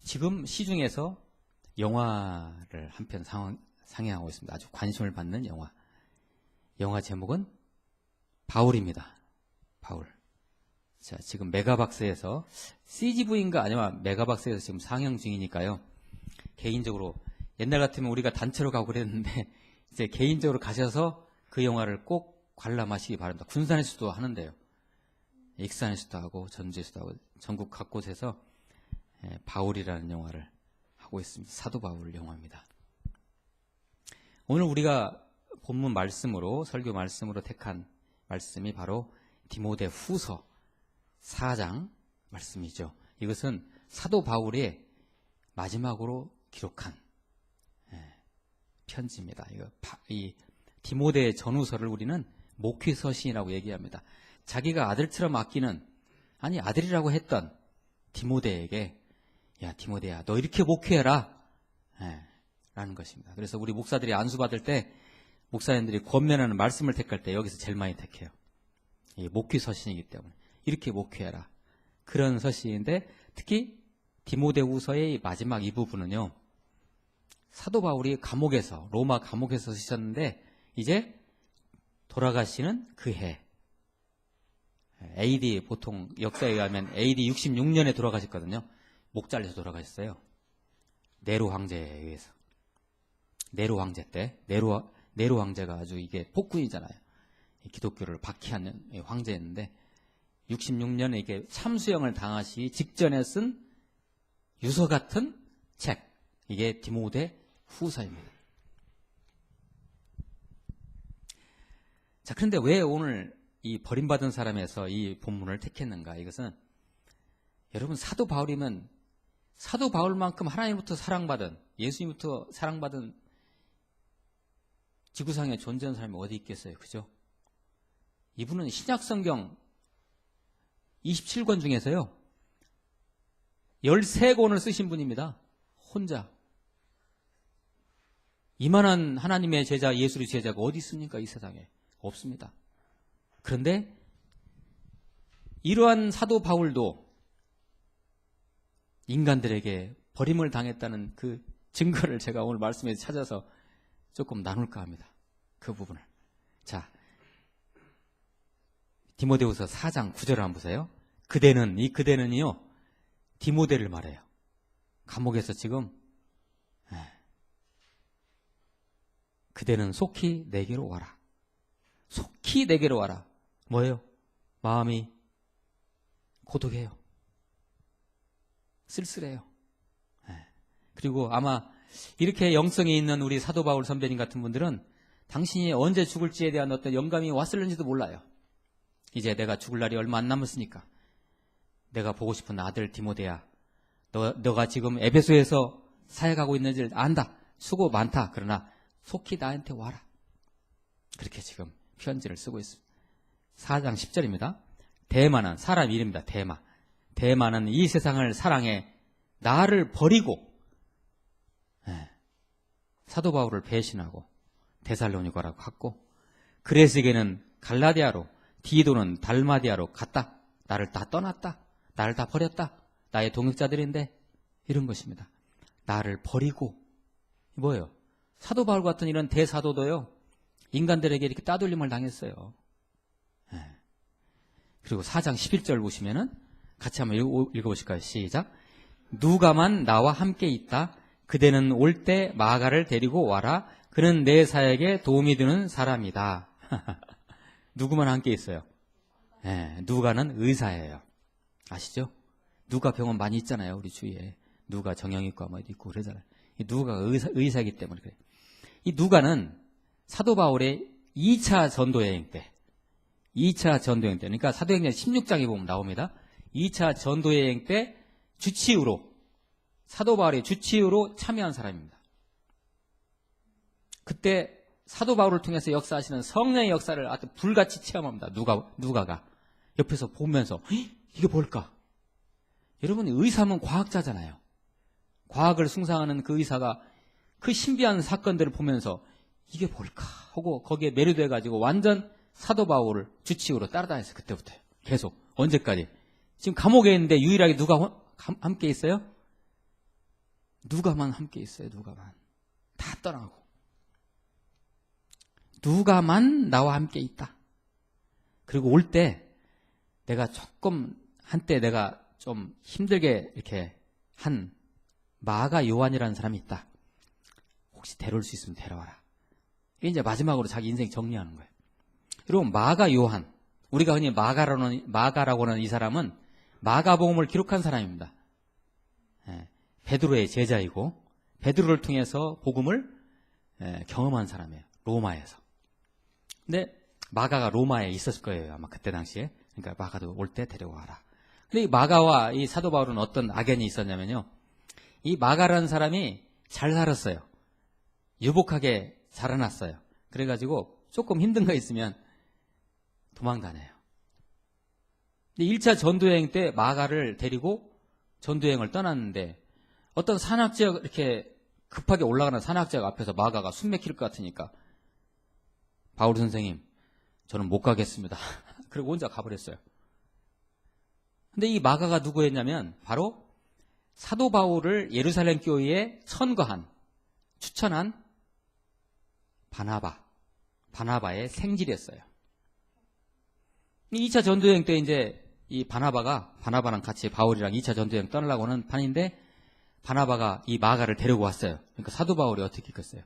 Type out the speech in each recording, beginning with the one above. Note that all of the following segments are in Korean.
지금 시중에서 영화를 한 편 상영하고 있습니다. 아주 관심을 받는 영화. 영화 제목은 바울입니다. 바울. 자, 지금 메가박스에서 CGV인가 아니면 메가박스에서 지금 상영 중이니까요. 개인적으로 옛날 같으면 우리가 단체로 가고 그랬는데 이제 개인적으로 가셔서 그 영화를 꼭 관람하시기 바랍니다. 군산에서도 하는데요. 익산에서도 하고 전주에서도 하고 전국 각곳에서 바울이라는 영화를 하고 있습니다. 사도 바울 영화입니다. 오늘 우리가 본문 말씀으로 설교 말씀으로 택한 말씀이 바로 디모데 후서 4장 말씀이죠. 이것은 사도 바울의 마지막으로 기록한 편지입니다. 이 디모데 전후서를 우리는 목회서신이라고 얘기합니다. 자기가 아들처럼 아끼는, 아니 아들이라고 했던 디모데에게 야 디모데야 너 이렇게 목회해라 라는 것입니다. 그래서 우리 목사들이 안수받을 때 목사님들이 권면하는 말씀을 택할 때 여기서 제일 많이 택해요. 이 목회서신이기 때문에 이렇게 목회해라. 그런 서신인데 특히 디모데후서의 마지막 이 부분은요. 사도 바울이 감옥에서 로마 감옥에서 쓰셨는데 이제 돌아가시는 그 해 AD 보통 역사에 의하면 AD 66년에 돌아가셨거든요. 목 잘려서 돌아가셨어요. 네로 황제에 의해서. 네로 황제 때 네로 황제가 아주 이게 폭군이잖아요. 기독교를 박해하는 황제였는데 66년에 이게 참수형을 당하시기 직전에 쓴 유서 같은 책, 이게 디모데 후서입니다. 자, 그런데 왜 오늘 이 버림받은 사람에서 이 본문을 택했는가? 이것은 여러분 사도 바울이면 사도 바울만큼 하나님부터 사랑받은, 예수님부터 사랑받은 지구상에 존재하는 사람이 어디 있겠어요? 그죠? 이분은 신약성경 27권 중에서요 13권을 쓰신 분입니다. 혼자. 이만한 하나님의 제자, 예수의 제자가 어디 있습니까? 이 세상에. 없습니다. 그런데 이러한 사도 바울도 인간들에게 버림을 당했다는 그 증거를 제가 오늘 말씀에서 찾아서 조금 나눌까 합니다. 그 부분을. 자, 디모데후서 4장 9절을 한번 보세요. 그대는, 이 그대는요 디모데를 말해요. 감옥에서 지금 그대는 속히 내게로 와라. 속히 내게로 와라. 뭐예요? 마음이 고독해요. 쓸쓸해요. 그리고 아마 이렇게 영성이 있는 우리 사도 바울 선배님 같은 분들은 당신이 언제 죽을지에 대한 어떤 영감이 왔을는지도 몰라요. 이제 내가 죽을 날이 얼마 안 남았으니까 내가 보고 싶은 아들 디모데야, 너가 지금 에베소에서 사역하고 있는지를 안다. 수고 많다. 그러나 속히 나한테 와라. 그렇게 지금 편지를 쓰고 있습니다. 4장 10절입니다. 대마는 사람 이름입니다. 대마는 이 세상을 사랑해 나를 버리고 사도 바울을 배신하고 데살로니가라고 갔고, 그레스에게는 갈라디아로, 디도는 달마디아로 갔다. 나를 다 떠났다. 나를 다 버렸다. 나의 동역자들인데 이런 것입니다. 나를 버리고. 뭐예요? 사도 바울 같은 이런 대사도도요 인간들에게 이렇게 따돌림을 당했어요. 그리고 4장 11절 보시면은 같이 한번 읽어보실까요? 시작. 누가만 나와 함께 있다. 그대는 올 때 마가를 데리고 와라. 그는 내 사역에 도움이 되는 사람이다. 누구만 함께 있어요? 누가는 의사예요. 아시죠? 누가 병원 많이 있잖아요. 우리 주위에. 누가 정형외과 뭐 있고 그러잖아요. 누가가 의사이기 때문에 그래요. 이 누가는 사도 바울의 2차 전도여행 때, 그러니까 사도행전 16장에 보면 나옵니다. 2차 전도여행 때 주치의로, 사도 바울의 주치의로 참여한 사람입니다. 그때 사도 바울을 통해서 역사하시는 성령의 역사를 아주 불같이 체험합니다. 누가가 옆에서 보면서 이게 뭘까? 여러분, 의사면 과학자잖아요. 과학을 숭상하는 그 의사가 그 신비한 사건들을 보면서 이게 뭘까 하고 거기에 매료돼가지고 완전 사도 바울을 주치의로 따라다녔어요. 그때부터 계속. 언제까지? 지금 감옥에 있는데 유일하게 누가 함께 있어요? 누가만 함께 있어요. 누가만. 다 떠나고. 누가만 나와 함께 있다. 그리고 올 때 내가 조금 한때 내가 좀 힘들게 이렇게 한 마가 요한이라는 사람이 있다. 혹시 데려올 수 있으면 데려와라. 이게 이제 마지막으로 자기 인생 정리하는 거예요. 여러분, 마가 요한, 우리가 흔히 마가라고 하는 이 사람은 마가복음을 기록한 사람입니다. 베드로의 제자이고 베드로를 통해서 복음을 경험한 사람이에요. 로마에서. 근데 마가가 로마에 있었을 거예요. 아마 그때 당시에. 그러니까 마가도 올 때 데려와라. 근데 이 마가와 이 사도 바울은 어떤 악연이 있었냐면요. 이 마가라는 사람이 잘 살았어요. 유복하게 자라났어요. 그래가지고 조금 힘든 거 있으면 도망 다녀요. 근데 1차 전도여행 때 마가를 데리고 전도여행을 떠났는데 어떤 산악지역 이렇게 급하게 올라가는 산악지역 앞에서 마가가 숨 막힐 것 같으니까 바울 선생님, 저는 못 가겠습니다. 그리고 혼자 가버렸어요. 근데 이 마가가 누구였냐면 바로 사도 바울을 예루살렘 교회에 추천한 바나바의 생질이었어요. 2차 전도여행 때 이제 이 바나바랑 같이 바울이랑 2차 전도여행 떠나려고 하는 판인데 바나바가 이 마가를 데리고 왔어요. 그러니까 사도 바울이 어떻게 했겠어요?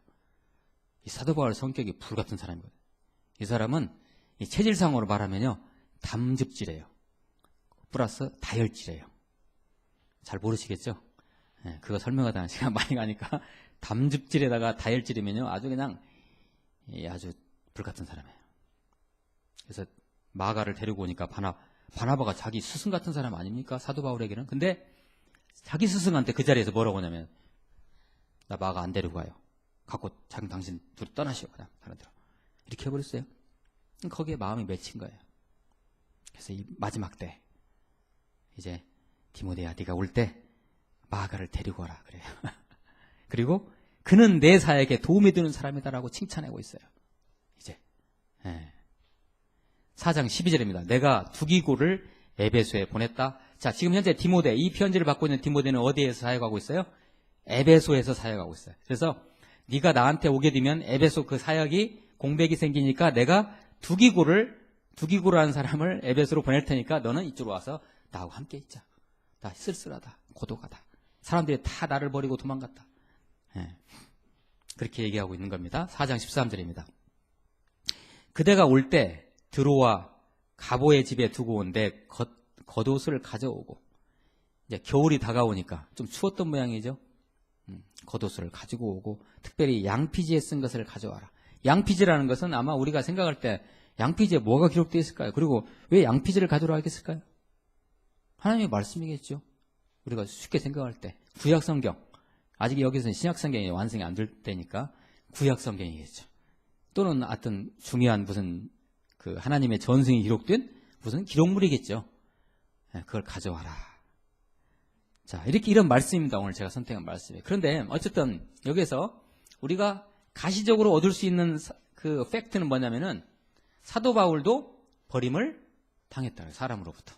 이 사도 바울 성격이 불 같은 사람이거든요. 이 사람은 이 체질상으로 말하면요. 담즙질이에요. 플러스 다혈질이에요. 잘 모르시겠죠? 네, 그거 설명하다가 시간 많이 가니까 담즙질에다가 다혈질이면요. 아주 그냥 아주 불 같은 사람이에요. 그래서 마가를 데리고 오니까 바나바가 자기 스승 같은 사람 아닙니까? 사도 바울에게는. 근데 자기 스승한테 그 자리에서 뭐라고 하냐면 나 마가 안 데리고 가요. 갖고 당신 둘이 떠나시오. 그냥 다른 데로. 이렇게 해버렸어요. 거기에 마음이 맺힌 거예요. 그래서 이 마지막 때 이제 디모데야 네가 올 때 마가를 데리고 와라 그래요. 그리고 그는 내 사역에 도움이 되는 사람이다라고 칭찬하고 있어요. 이제 4장 12절입니다. 내가 두기고를 에베소에 보냈다. 자, 지금 현재 디모데, 이 편지를 받고 있는 디모데는 어디에서 사역하고 있어요? 에베소에서 사역하고 있어요. 그래서 네가 나한테 오게 되면 에베소 그 사역이 공백이 생기니까 내가 두기고라는 사람을 에베소로 보낼 테니까 너는 이쪽으로 와서 나하고 함께 있자. 나 쓸쓸하다. 고독하다. 사람들이 다 나를 버리고 도망갔다. 그렇게 얘기하고 있는 겁니다. 4장 13절입니다. 그대가 올 때 드로와 가보의 집에 두고 온데 겉옷을 가져오고 이제 겨울이 다가오니까 좀 추웠던 모양이죠. 겉옷을 가지고 오고 특별히 양피지에 쓴 것을 가져와라. 양피지라는 것은 아마 우리가 생각할 때 양피지에 뭐가 기록되어 있을까요? 그리고 왜 양피지를 가져오라 하겠을까요? 하나님의 말씀이겠죠. 우리가 쉽게 생각할 때 구약성경, 아직 여기서는 신약성경이 완성이 안 될 때니까 구약성경이겠죠. 또는 어떤 중요한 무슨 그 하나님의 전승이 기록된 무슨 기록물이겠죠. 그걸 가져와라. 자, 이런 말씀입니다. 오늘 제가 선택한 말씀이. 그런데 어쨌든 여기서 우리가 가시적으로 얻을 수 있는 그 팩트는 뭐냐면은 사도 바울도 버림을 당했다. 사람으로부터.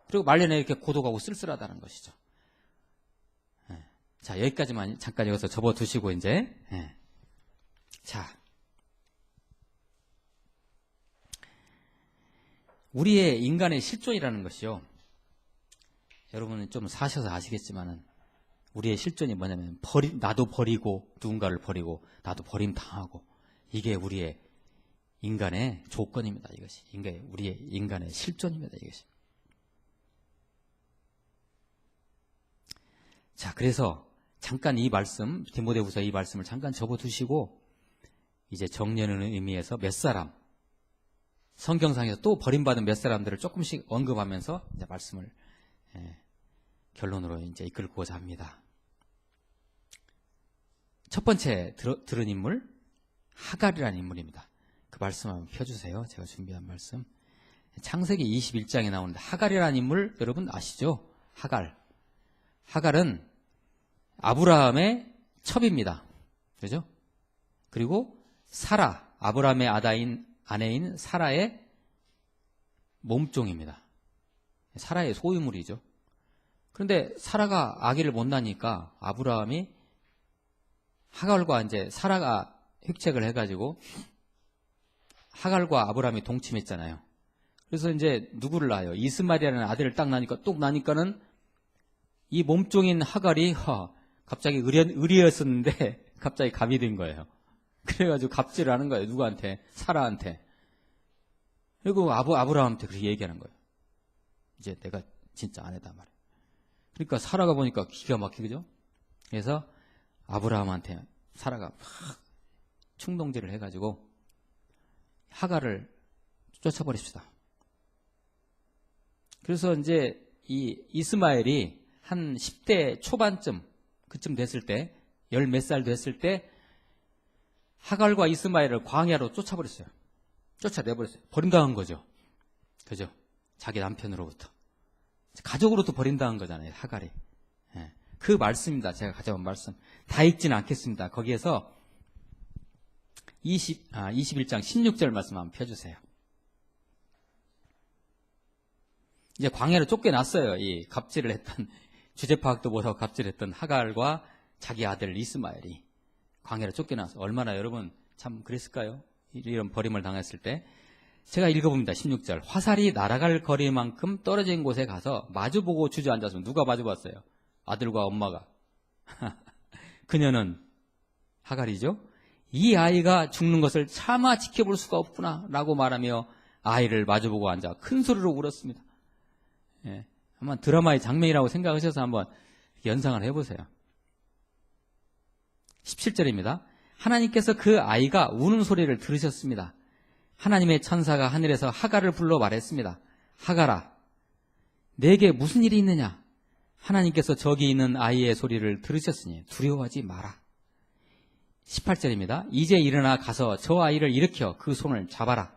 그리고 말년에 이렇게 고독하고 쓸쓸하다는 것이죠. 자, 여기까지만 잠깐 여기서 접어두시고 이제 자, 우리의 인간의 실존이라는 것이요. 여러분은 좀 사셔서 아시겠지만은 우리의 실존이 뭐냐면 나도 버리고 누군가를 버리고 나도 버림당하고 이게 우리의 인간의 조건입니다. 이것이 우리의 인간의 실존입니다. 이것이. 자, 그래서 잠깐 이 말씀 디모데후서 이 말씀을 잠깐 접어두시고 이제 정리하는 의미에서 몇 사람 성경상에서 또 버림받은 몇 사람들을 조금씩 언급하면서 이제 말씀을 결론으로 이제 이끌고자 합니다. 첫 번째 들은 인물 하갈이라는 인물입니다. 그 말씀 한번 펴주세요. 제가 준비한 말씀. 창세기 21장에 나오는데 하갈이라는 인물 여러분 아시죠? 하갈은 아브라함의 첩입니다. 그죠? 그리고 아브라함의 아내인 사라의 몸종입니다. 사라의 소유물이죠. 그런데 사라가 아기를 못 낳으니까 아브라함이 하갈과 이제 사라가 획책을 해가지고 하갈과 아브라함이 동침했잖아요. 그래서 이제 누구를 낳아요? 이스마엘이라는 아들을 딱 나니까는 이 몸종인 하갈이 갑자기 의리였었는데 갑자기 갑이 된 거예요. 그래가지고 갑질을 하는 거예요. 누구한테? 사라한테. 그리고 아브라함한테 그렇게 얘기하는 거예요. 이제 내가 진짜 아내다 말이에요. 그러니까 사라가 보니까 기가 막히죠. 그래서 아브라함한테 사라가 막 충동질을 해가지고 하갈을 쫓아버립시다. 그래서 이제 이 이스마엘이 한 10대 초반쯤 그쯤 됐을 때, 열 몇 살 됐을 때 하갈과 이스마엘을 광야로 쫓아버렸어요. 쫓아내버렸어요. 버림당한 거죠. 그죠? 자기 남편으로부터. 가족으로부터 버림당한 거잖아요, 하갈이. 예. 그 말씀입니다. 제가 가져온 말씀. 다 읽지는 않겠습니다. 거기에서 21장 16절 말씀 한번 펴주세요. 이제 광야로 쫓겨났어요. 이 갑질을 했던, 주제 파악도 못하고 갑질했던 하갈과 자기 아들 이스마엘이 광야로 쫓겨나서 얼마나 여러분 참 그랬을까요? 이런 버림을 당했을 때. 제가 읽어봅니다. 16절. 화살이 날아갈 거리만큼 떨어진 곳에 가서 마주보고 주저앉았으면 누가 마주봤어요? 아들과 엄마가. 그녀는 하갈이죠. 이 아이가 죽는 것을 차마 지켜볼 수가 없구나 라고 말하며 아이를 마주보고 앉아 큰 소리로 울었습니다. 예, 한번 드라마의 장면이라고 생각하셔서 한번 연상을 해보세요. 17절입니다. 하나님께서 그 아이가 우는 소리를 들으셨습니다. 하나님의 천사가 하늘에서 하갈을 불러 말했습니다. 하갈아, 내게 무슨 일이 있느냐? 하나님께서 저기 있는 아이의 소리를 들으셨으니 두려워하지 마라. 18절입니다. 이제 일어나 가서 저 아이를 일으켜 그 손을 잡아라.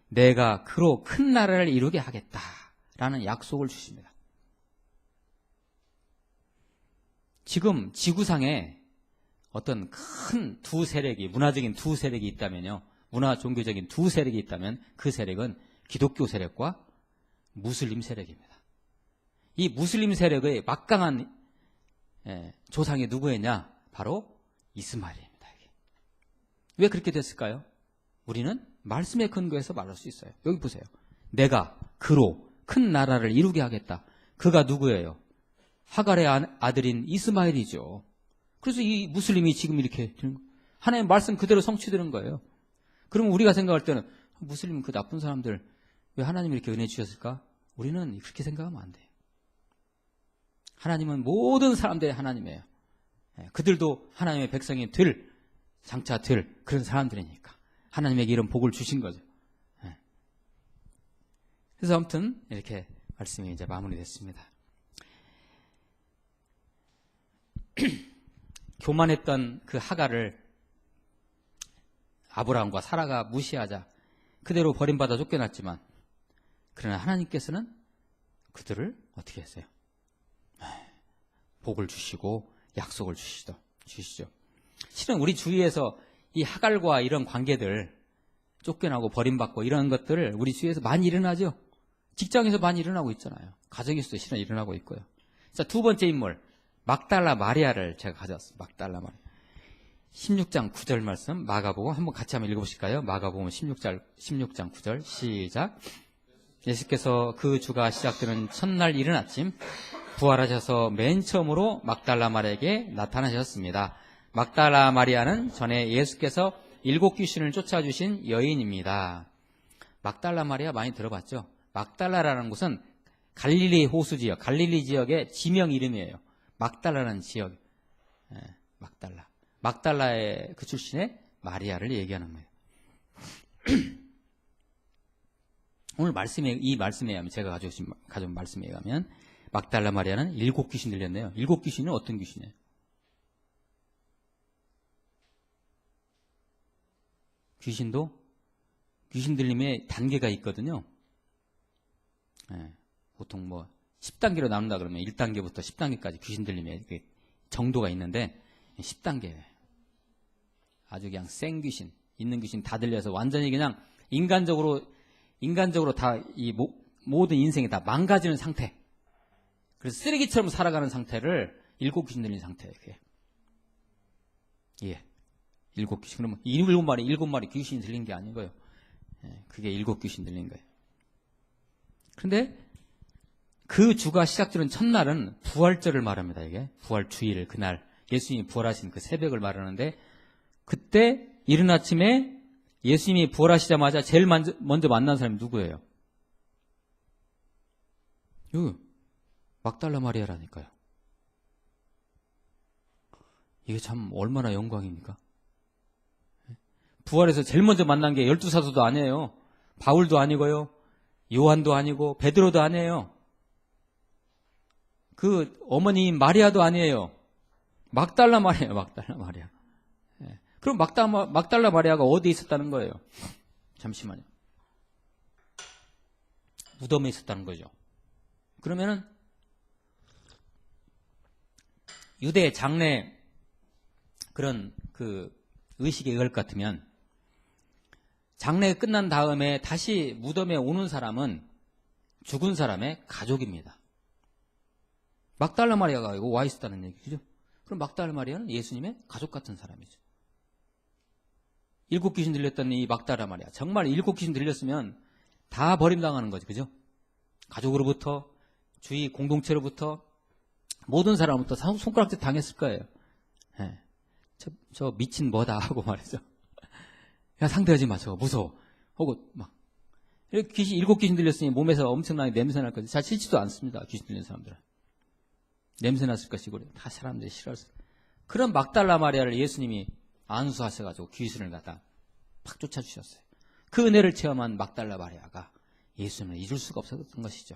내가 그로 큰 나라를 이루게 하겠다. 라는 약속을 주십니다. 지금 지구상에 어떤 큰 두 세력이, 문화적인 두 세력이 있다면요. 문화 종교적인 두 세력이 있다면 그 세력은 기독교 세력과 무슬림 세력입니다. 이 무슬림 세력의 막강한 조상이 누구였냐? 바로 이스마엘입니다. 왜 그렇게 됐을까요? 우리는 말씀의 근거에서 말할 수 있어요. 여기 보세요. 내가 그로 큰 나라를 이루게 하겠다. 그가 누구예요? 하갈의 아들인 이스마엘이죠. 그래서 이 무슬림이 지금 이렇게 하나님의 말씀 그대로 성취되는 거예요. 그러면 우리가 생각할 때는 무슬림 그 나쁜 사람들 왜 하나님이 이렇게 은혜 주셨을까? 우리는 그렇게 생각하면 안 돼요. 하나님은 모든 사람들의 하나님이에요. 그들도 하나님의 백성이 장차 될 그런 사람들이니까 하나님에게 이런 복을 주신 거죠. 그래서 아무튼 이렇게 말씀이 이제 마무리됐습니다. 교만했던 그 하갈을 아브라함과 사라가 무시하자 그대로 버림받아 쫓겨났지만 그러나 하나님께서는 그들을 어떻게 했어요? 복을 주시고 약속을 주시죠. 실은 우리 주위에서 이 하갈과 이런 관계들 쫓겨나고 버림받고 이런 것들을 우리 주위에서 많이 일어나죠. 직장에서 많이 일어나고 있잖아요. 가정에서도 실은 일어나고 있고요. 자, 두 번째 인물 막달라 마리아를 제가 가져왔습니다. 막달라 마리아 16장 9절 말씀 마가복음 한번 같이 한번 읽어보실까요? 마가복음 16장 9절 시작. 예수께서 그 주가 시작되는 첫날 이른 아침 부활하셔서 맨 처음으로 막달라 마리아에게 나타나셨습니다. 막달라 마리아는 전에 예수께서 7 귀신을 쫓아주신 여인입니다. 막달라 마리아 많이 들어봤죠? 막달라라는 곳은 갈릴리 호수 지역, 갈릴리 지역의 지명 이름이에요. 막달라라는 지역. 막달라의 그 출신의 마리아를 얘기하는 거예요. 오늘 이 말씀에 의하면 제가 가져온 말씀에 의하면 막달라 마리아는 7 귀신 들렸네요. 7 귀신은 어떤 귀신이에요? 귀신 들림에 단계가 있거든요. 보통 10단계로 나눈다 그러면 1단계부터 10단계까지 귀신 들림의 정도가 있는데 10단계예요. 아주 그냥 생 귀신, 있는 귀신 다 들려서 완전히 그냥 인간적으로 다 이 모든 인생이 다 망가지는 상태. 그래서 쓰레기처럼 살아가는 상태를 7 귀신 들린 상태예요. 그게. 예. 7귀신. 그러면 이 7마리 귀신이 들린 게 아니고요. 예. 그게 7귀신 들린 거예요. 그런데 그 주가 시작되는 첫날은 부활절을 말합니다. 이게 부활 주일 그날 예수님이 부활하신 그 새벽을 말하는데 그때 이른 아침에 예수님이 부활하시자마자 제일 먼저 만난 사람이 누구예요? 막달라 마리아라니까요. 이게 참 얼마나 영광입니까? 부활해서 제일 먼저 만난 게 12사도도 아니에요. 바울도 아니고요. 요한도 아니고 베드로도 아니에요. 그 어머니인 마리아도 아니에요. 막달라 마리아, 막달라 마리아. 그럼 막달라 마리아가 어디에 있었다는 거예요? 잠시만요. 무덤에 있었다는 거죠. 그러면은 유대 장례 그런 그 의식에 의할 것 같으면 장례가 끝난 다음에 다시 무덤에 오는 사람은 죽은 사람의 가족입니다. 막달라 마리아가 이거 와 있었다는 얘기죠. 그럼 막달라 마리아는 예수님의 가족 같은 사람이죠. 7귀신 들렸던 이 막달라 마리아, 정말 7귀신 들렸으면 다 버림당하는 거죠. 그죠? 가족으로부터, 주위 공동체로부터, 모든 사람부터 손가락질 당했을 거예요. 네. 저 미친 뭐다 하고 말이죠. 야, 상대하지 마, 저거 무서워. 하고 막 이렇게 7귀신 들렸으니 몸에서 엄청나게 냄새 날 거지. 잘 싫지도 않습니다. 귀신 들린 사람들은. 냄새 났을 것이고 다 사람들이 싫어했어요. 그런 막달라 마리아를 예수님이 안수하셔가지고 귀신을 갖다 팍 쫓아주셨어요. 그 은혜를 체험한 막달라 마리아가 예수님을 잊을 수가 없었던 것이죠.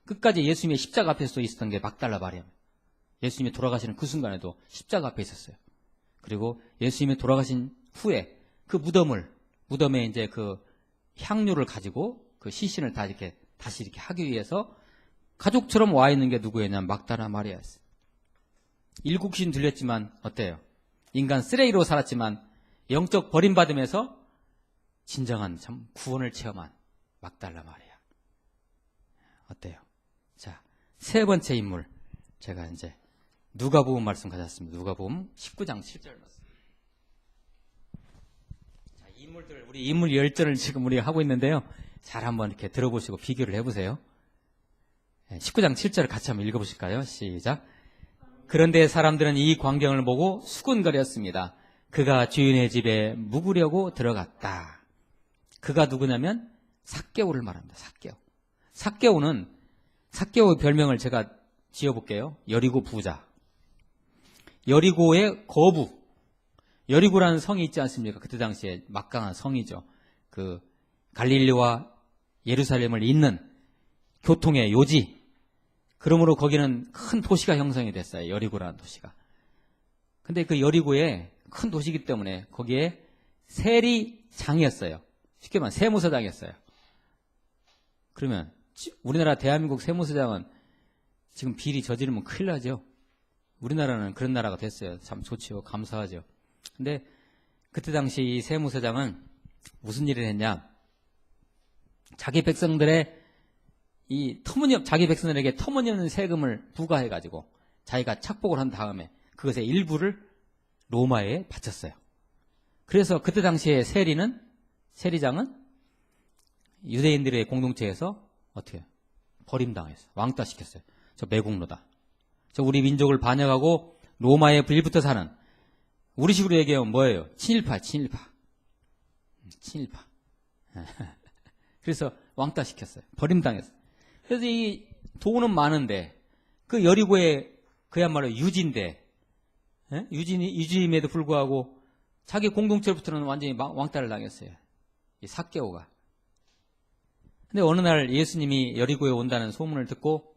끝까지 예수님의 십자가 앞에 서 있었던 게 막달라 마리아. 예수님이 돌아가시는 그 순간에도 십자가 앞에 있었어요. 그리고 예수님이 돌아가신 후에 그 무덤에 이제 그 향료를 가지고 그 시신을 다 이렇게 다시 이렇게 하기 위해서 가족처럼 와 있는 게 누구였냐면 막달라 마리아였어요. 7귀신 들렸지만 어때요? 인간 쓰레기로 살았지만 영적 버림받으면서 진정한 참 구원을 체험한 막달라 마리아. 어때요? 자, 세 번째 인물. 제가 이제 누가복음 말씀 가졌습니다. 누가복음 19장 7절 말씀. 자, 우리 인물 열전을 지금 우리가 하고 있는데요. 잘 한번 이렇게 들어보시고 비교를 해보세요. 19장 7절을 같이 한번 읽어보실까요? 시작. 그런데 사람들은 이 광경을 보고 수군거렸습니다. 그가 주인의 집에 묵으려고 들어갔다. 그가 누구냐면 삭개오를 말합니다. 삭개오의 별명을 제가 지어볼게요. 여리고 부자. 여리고의 거부. 여리고라는 성이 있지 않습니까? 그때 당시에 막강한 성이죠. 그 갈릴리와 예루살렘을 잇는 교통의 요지. 그러므로 거기는 큰 도시가 형성이 됐어요. 여리고라는 도시가. 근데 그 여리고에 큰 도시이기 때문에 거기에 세리장이었어요. 쉽게 말하면 세무서장이었어요. 그러면 우리나라 대한민국 세무서장은 지금 비리 저지르면 큰일 나죠. 우리나라는 그런 나라가 됐어요. 참 좋지요. 감사하죠. 근데 그때 당시 이 세무서장은 무슨 일을 했냐? 자기 백성들의 자기 백성들에게 터무니없는 세금을 부과해가지고 자기가 착복을 한 다음에 그것의 일부를 로마에 바쳤어요. 그래서 그때 당시에 세리장은 유대인들의 공동체에서 어떻게 해요? 버림당했어요. 왕따시켰어요. 저 매국노다. 저 우리 민족을 반역하고 로마에 불붙어 사는, 우리식으로 얘기하면 뭐예요? 친일파. 그래서 왕따시켰어요. 버림당했어요. 그래서 이 돈은 많은데 그 여리고의 그야말로 유지인데, 유지임에도 불구하고 자기 공동체로부터는 완전히 왕따를 당했어요. 이 삭개오가. 근데 어느 날 예수님이 여리고에 온다는 소문을 듣고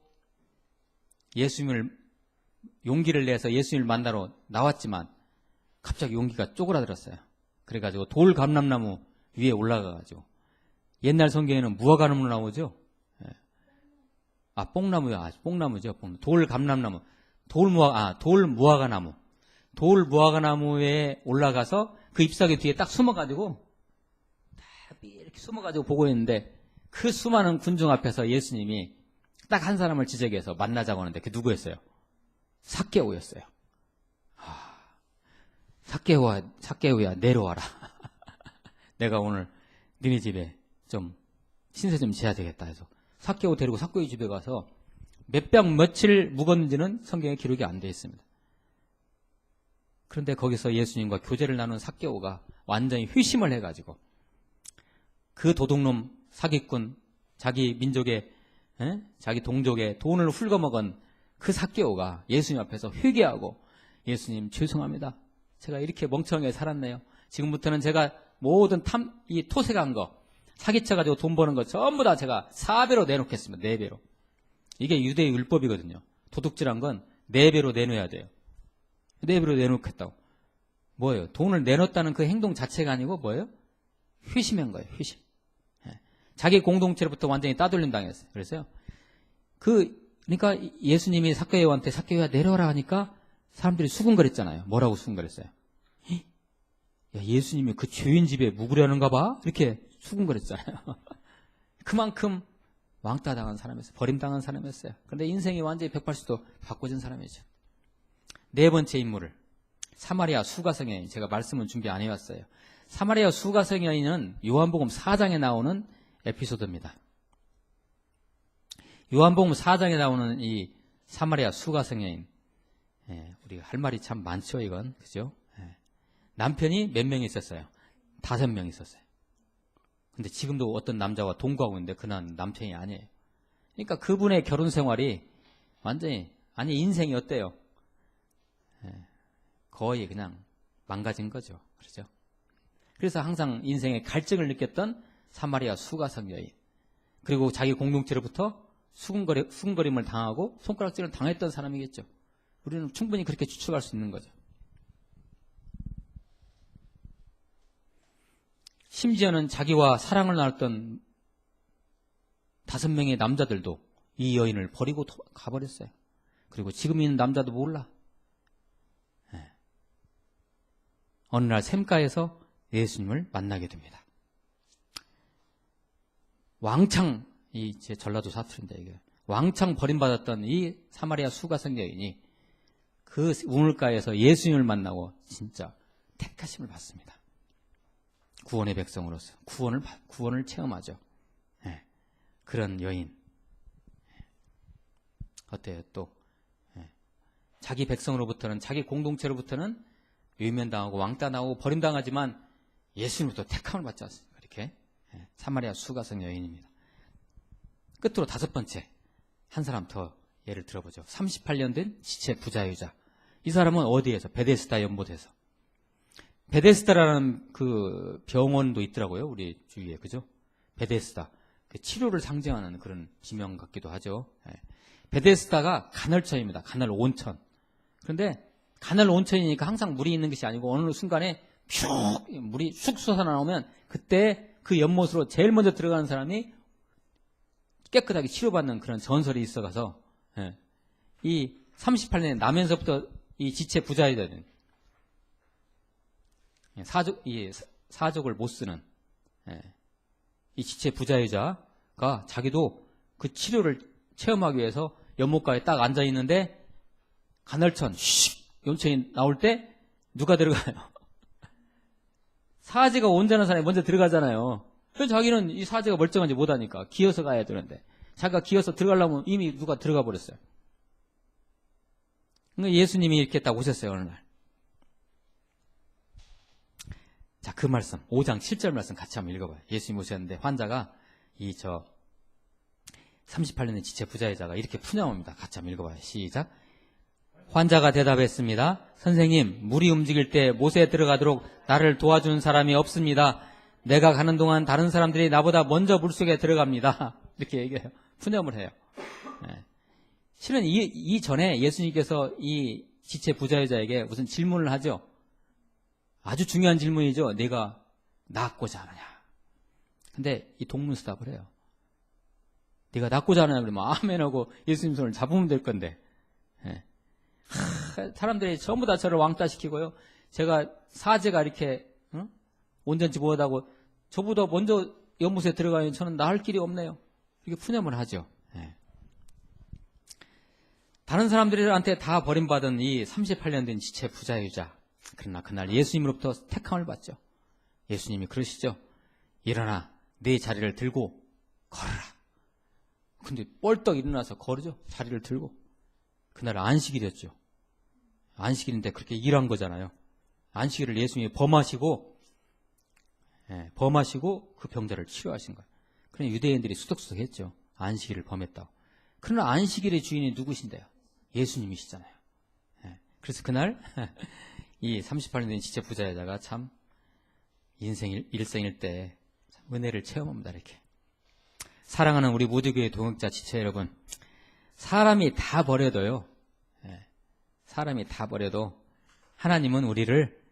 용기를 내서 예수님을 만나러 나왔지만 갑자기 용기가 쪼그라들었어요. 그래가지고 돌 감람나무 위에 올라가가지고, 옛날 성경에는 무화과나무 나오죠. 뽕나무요. 뽕나무죠. 돌 감람나무, 돌 무화과나무에 올라가서 그 잎사귀 뒤에 딱 숨어가지고 이렇게 숨어가지고 보고 있는데, 그 수많은 군중 앞에서 예수님이 딱 한 사람을 지적해서 만나자고 하는데 그게 누구였어요? 삭개오였어요. 삭개오야 내려와라. 내가 오늘 너네 집에 좀 신세 좀 지어야 되겠다 해서 삭개오 데리고 삭개오 집에 가서 몇 병 며칠 묵었는지는 성경에 기록이 안 되어 있습니다. 그런데 거기서 예수님과 교제를 나눈 삭개오가 완전히 회심을 해가지고 그 도둑놈 사기꾼 자기 민족의 자기 동족의 돈을 훑어먹은 그 삭개오가 예수님 앞에서 회개하고 예수님 죄송합니다. 제가 이렇게 멍청하게 살았네요. 지금부터는 제가 모든 이 토색한 거 사기쳐가지고 돈 버는 거 전부 다 제가 4배로 내놓겠습니다. 4배로. 이게 유대의 율법이거든요. 도둑질한 건 4배로 내놓아야 돼요. 4배로 내놓겠다고. 뭐예요? 돈을 내놓았다는 그 행동 자체가 아니고 뭐예요? 회심한 거예요. 회심. 자기 공동체로부터 완전히 따돌림 당했어요. 그래서요. 그러니까 예수님이 삭개오한테 삭개오야 내려라 하니까 사람들이 수군거렸잖아요. 뭐라고 수군거렸어요? 야, 예수님이 그 죄인 집에 묵으려는가 봐? 이렇게 수군거렸잖아요. 그만큼 왕따 당한 사람이었어요. 버림당한 사람이었어요. 그런데 인생이 완전히 180도 바꿔진 사람이죠. 네 번째 인물을 사마리아 수가성 여인, 제가 말씀은 준비 안 해왔어요. 사마리아 수가성 여인은 요한복음 4장에 나오는 에피소드입니다. 요한복음 4장에 나오는 이 사마리아 수가성 여인, 우리가 할 말이 참 많죠, 이건. 그죠? 남편이 몇 명 있었어요? 5명 있었어요. 근데 지금도 어떤 남자와 동거하고 있는데 그는 남편이 아니에요. 그러니까 그분의 결혼 생활이 완전히, 아니, 인생이 어때요? 거의 그냥 망가진 거죠. 그렇죠? 그래서 항상 인생에 갈증을 느꼈던 사마리아 수가성 여인. 그리고 자기 공동체로부터 수군거림을 당하고 손가락질을 당했던 사람이겠죠. 우리는 충분히 그렇게 추측할 수 있는 거죠. 심지어는 자기와 사랑을 나눴던 5명의 남자들도 이 여인을 버리고 가버렸어요. 그리고 지금 있는 남자도 몰라. 어느 날 샘가에서 예수님을 만나게 됩니다. 왕창, 제 전라도 사투리인데, 이게 왕창 버림받았던 이 사마리아 수가성 여인이 그 우물가에서 예수님을 만나고 진짜 택하심을 받습니다. 구원의 백성으로서 구원을 체험하죠. 그런 여인. 어때요? 또 자기 백성으로부터는, 자기 공동체로부터는 외면당하고 왕따나오고 버림당하지만 예수님부터 택함을 받지 않습니까? 이렇게 사마리아 수가성 여인입니다. 끝으로 5번째 한 사람 더 예를 들어보죠. 38년 된 지체 부자유자. 이 사람은 어디에서? 베데스다 연못에서. 베데스다라는 그 병원도 있더라고요. 우리 주위에. 그죠? 베데스다. 그 치료를 상징하는 그런 지명 같기도 하죠. 베데스다가 간헐천입니다. 간헐 온천. 그런데 간헐 온천이니까 항상 물이 있는 것이 아니고 어느 순간에 슉 물이 쑥 솟아나오면 그때 그 연못으로 제일 먼저 들어가는 사람이 깨끗하게 치료받는 그런 전설이 있어가서 이 38년 나면서부터 이 지체 부자이되는 사족을 못 쓰는 이 지체 부자유자가 자기도 그 치료를 체험하기 위해서 연못가에 딱 앉아 있는데 간헐천 온천이 나올 때 누가 들어가요? 사지가 온전한 사람이 먼저 들어가잖아요. 그래서 자기는 이 사지가 멀쩡한지 못하니까 기어서 가야 되는데 자기가 기어서 들어가려면 이미 누가 들어가 버렸어요. 그러니까 예수님이 이렇게 딱 오셨어요. 어느 날. 자, 그 말씀 5장 7절 말씀 같이 한번 읽어봐요. 예수님이 오셨는데 환자가 38년의 지체 부자여자가 이렇게 푸념합니다. 같이 한번 읽어봐요. 시작. 환자가 대답했습니다. 선생님, 물이 움직일 때 못에 들어가도록 나를 도와주는 사람이 없습니다. 내가 가는 동안 다른 사람들이 나보다 먼저 물속에 들어갑니다. 이렇게 얘기해요. 푸념을 해요. 실은 이 전에 예수님께서 이 지체 부자여자에게 무슨 질문을 하죠. 아주 중요한 질문이죠. 네가 낫고자 하느냐. 근데 이 동문서답을 해요. 네가 낫고자 하느냐 그러면 아멘하고 예수님 손을 잡으면 될 건데. 사람들이 전부 다 저를 왕따시키고요. 제가 사제가 이렇게 온전치 못하고 저보다 먼저 연못에 들어가면 저는 나을 길이 없네요. 이렇게 푸념을 하죠. 다른 사람들한테 다 버림받은 이 38년 된 지체 부자유자 그러나 그날 예수님으로부터 택함을 받죠. 예수님이 그러시죠. 일어나 내 자리를 들고 걸어라. 근데 뻘떡 일어나서 걸으죠. 자리를 들고. 그날 안식일이었죠. 안식일인데 그렇게 일한 거잖아요. 안식일을 예수님이 범하시고 그 병자를 치료하신 거예요. 그러나 유대인들이 수덕수덕했죠. 안식일을 범했다고. 그러나 안식일의 주인이 누구신데요? 예수님이시잖아요. 그래서 그날 이 38년 된 지체 부자 여자가 참 일생일 때 은혜를 체험합니다. 이렇게. 사랑하는 우리 모두교회 동역자 지체 여러분, 사람이 다 버려도요, 사람이 다 버려도 하나님은 우리를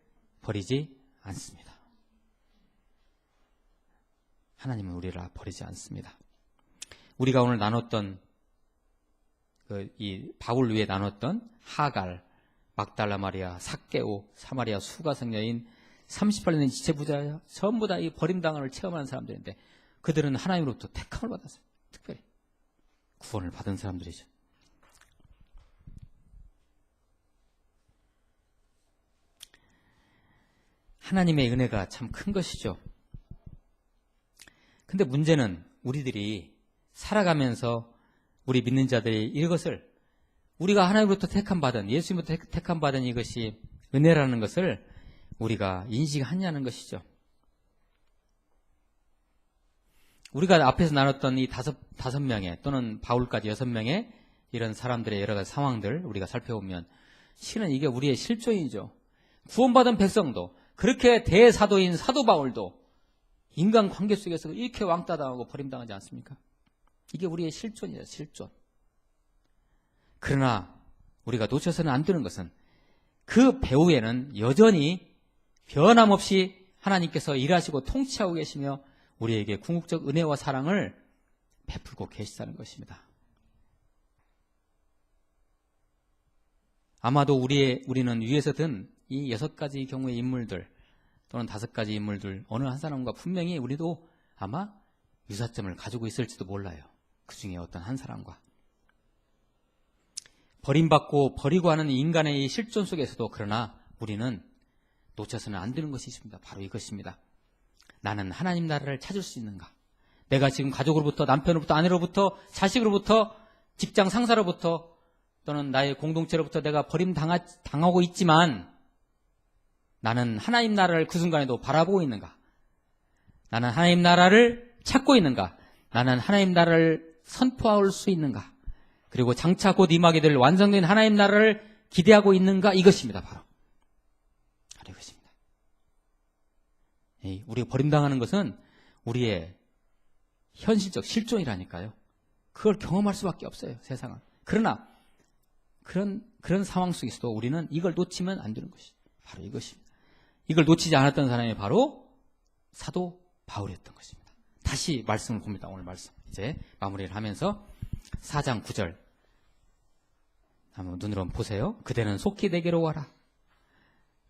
버리지 않습니다. 하나님은 우리를 버리지 않습니다. 우리가 오늘 나눴던 이 바울 위에 나눴던 하갈, 막달라 마리아, 삭개오, 사마리아 수가성 여인, 38년 지체 부자, 전부 다 이 버림당함을 체험하는 사람들인데 그들은 하나님으로부터 택함을 받았어요. 특별히 구원을 받은 사람들이죠. 하나님의 은혜가 참 큰 것이죠. 근데 문제는 우리들이 살아가면서 우리 믿는 자들이 이것을 우리가 하나님으로부터 택함받은, 예수님부터 택함받은 이것이 은혜라는 것을 우리가 인식하냐는 것이죠. 우리가 앞에서 나눴던 이 다섯 명의 또는 바울까지 6명의 이런 사람들의 여러 가지 상황들 우리가 살펴보면 실은 이게 우리의 실존이죠. 구원받은 백성도 그렇게 대사도인 사도 바울도 인간 관계 속에서 이렇게 왕따당하고 버림당하지 않습니까? 이게 우리의 실존이에요. 실존. 그러나 우리가 놓쳐서는 안 되는 것은 그 배후에는 여전히 변함없이 하나님께서 일하시고 통치하고 계시며 우리에게 궁극적 은혜와 사랑을 베풀고 계시다는 것입니다. 아마도 우리는 위에서 든 이 6가지 경우의 인물들 또는 5가지 인물들 어느 한 사람과 분명히 우리도 아마 유사점을 가지고 있을지도 몰라요. 그 중에 어떤 한 사람과. 버림받고 버리고 하는 인간의 이 실존 속에서도 그러나 우리는 놓쳐서는 안 되는 것이 있습니다. 바로 이것입니다. 나는 하나님 나라를 찾을 수 있는가? 내가 지금 가족으로부터, 남편으로부터, 아내로부터, 자식으로부터, 직장 상사로부터 또는 나의 공동체로부터 내가 버림당하고 있지만 나는 하나님 나라를 그 순간에도 바라보고 있는가? 나는 하나님 나라를 찾고 있는가? 나는 하나님 나라를 선포할 수 있는가? 그리고 장차 곧 임하게 될 완성된 하나님 나라를 기대하고 있는가? 이것입니다. 바로 이것입니다. 우리가 버림당하는 것은 우리의 현실적 실존이라니까요. 그걸 경험할 수밖에 없어요. 세상은. 그러나 그런 상황 속에서도 우리는 이걸 놓치면 안 되는 것이 바로 이것입니다. 이걸 놓치지 않았던 사람이 바로 사도 바울이었던 것입니다. 다시 말씀을 봅니다. 오늘 말씀 이제 마무리를 하면서 4장 9절 한번 눈으로 한번 보세요. 그대는 속히 내게로 와라.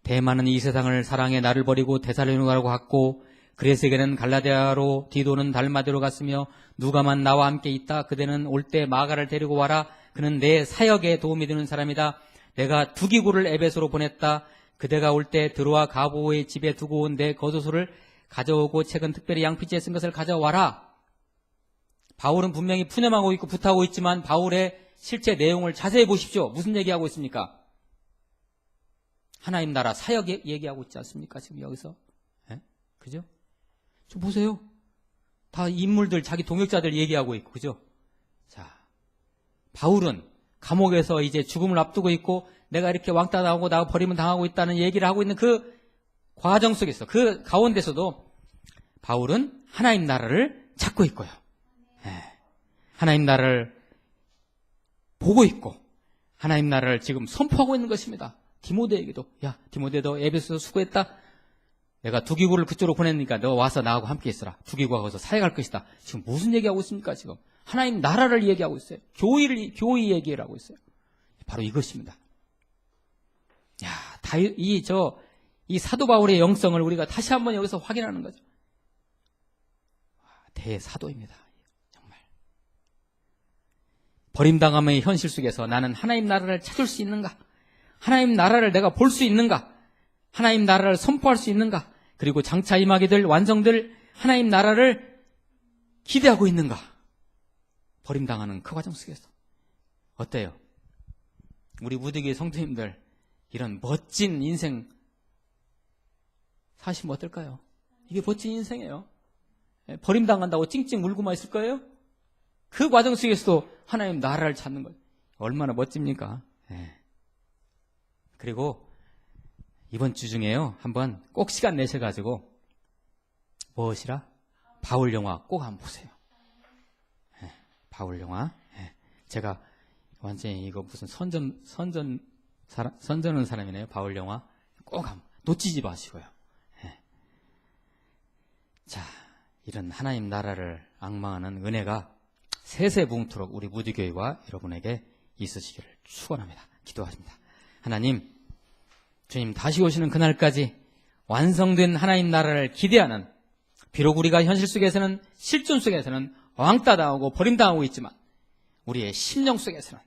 대만은 이 세상을 사랑해 나를 버리고 데살로니가로 갔고 그레스에게는 갈라디아로 디도는 달마디로 갔으며 누가만 나와 함께 있다. 그대는 올 때 마가를 데리고 와라. 그는 내 사역에 도움이 되는 사람이다. 내가 두기고를 에베소로 보냈다. 그대가 올 때 드로아 가보의 집에 두고 온 내 겉옷을 가져오고 책은 특별히 양피지에 쓴 것을 가져와라. 바울은 분명히 푸념하고 있고 부탁하고 있지만 바울의 실제 내용을 자세히 보십시오. 무슨 얘기하고 있습니까? 하나님 나라 사역 얘기하고 있지 않습니까? 지금 여기서. 그죠? 좀 보세요. 다 인물들, 자기 동역자들 얘기하고 있고, 그죠? 자, 바울은 감옥에서 이제 죽음을 앞두고 있고, 내가 이렇게 왕따 당하고 나 버리면 당하고 있다는 얘기를 하고 있는 그 과정 속에서, 그 가운데서도 바울은 하나님 나라를 찾고 있고요. 하나님 나라를 보고 있고, 하나님 나라를 지금 선포하고 있는 것입니다. 디모데에게도, 야, 디모데도 에베소에서 수고했다. 내가 두기고를 그쪽으로 보내니까 너 와서 나하고 함께 있어라. 두기고가 거기서 사역할 것이다. 지금 무슨 얘기하고 있습니까? 지금 하나님 나라를 얘기하고 있어요. 교회 얘기를 하고 있어요. 바로 이것입니다. 야, 이 사도 바울의 영성을 우리가 다시 한번 여기서 확인하는 거죠. 대사도입니다. 정말. 버림당함의 현실 속에서 나는 하나님 나라를 찾을 수 있는가? 하나님 나라를 내가 볼 수 있는가? 하나님 나라를 선포할 수 있는가? 그리고 장차 임하게 될 완성될 하나님 나라를 기대하고 있는가? 버림당하는 그 과정 속에서 어때요? 우리 무디교회 성도님들 이런 멋진 인생 사시면 어떨까요? 이게 멋진 인생이에요. 버림당한다고 찡찡 울고만 있을 거예요? 그 과정 속에서도 하나님 나라를 찾는 거예요. 얼마나 멋집니까? 그리고 이번 주 중에요, 한번 꼭 시간 내셔가지고 무엇이라? 바울 영화 꼭 한번 보세요. 바울 영화. 제가 완전히 이거 무슨 선전하는 사람이네요. 바울 영화 꼭 한번 놓치지 마시고요. 자, 이런 하나님 나라를 앙망하는 은혜가 세세뭉토록 우리 무디교회와 여러분에게 있으시기를 축원합니다. 기도하십니다. 하나님, 주님 다시 오시는 그날까지 완성된 하나님 나라를 기대하는, 비록 우리가 현실 속에서는, 실존 속에서는 왕따 당하고 버림당하고 있지만 우리의 심령 속에서는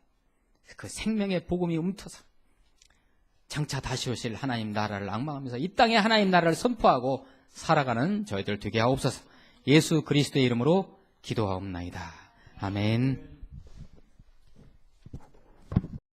그 생명의 복음이 움터서 장차 다시 오실 하나님 나라를 앙망하면서 이 땅에 하나님 나라를 선포하고 살아가는 저희들 되게 하옵소서. 예수 그리스도의 이름으로 기도하옵나이다. 아멘.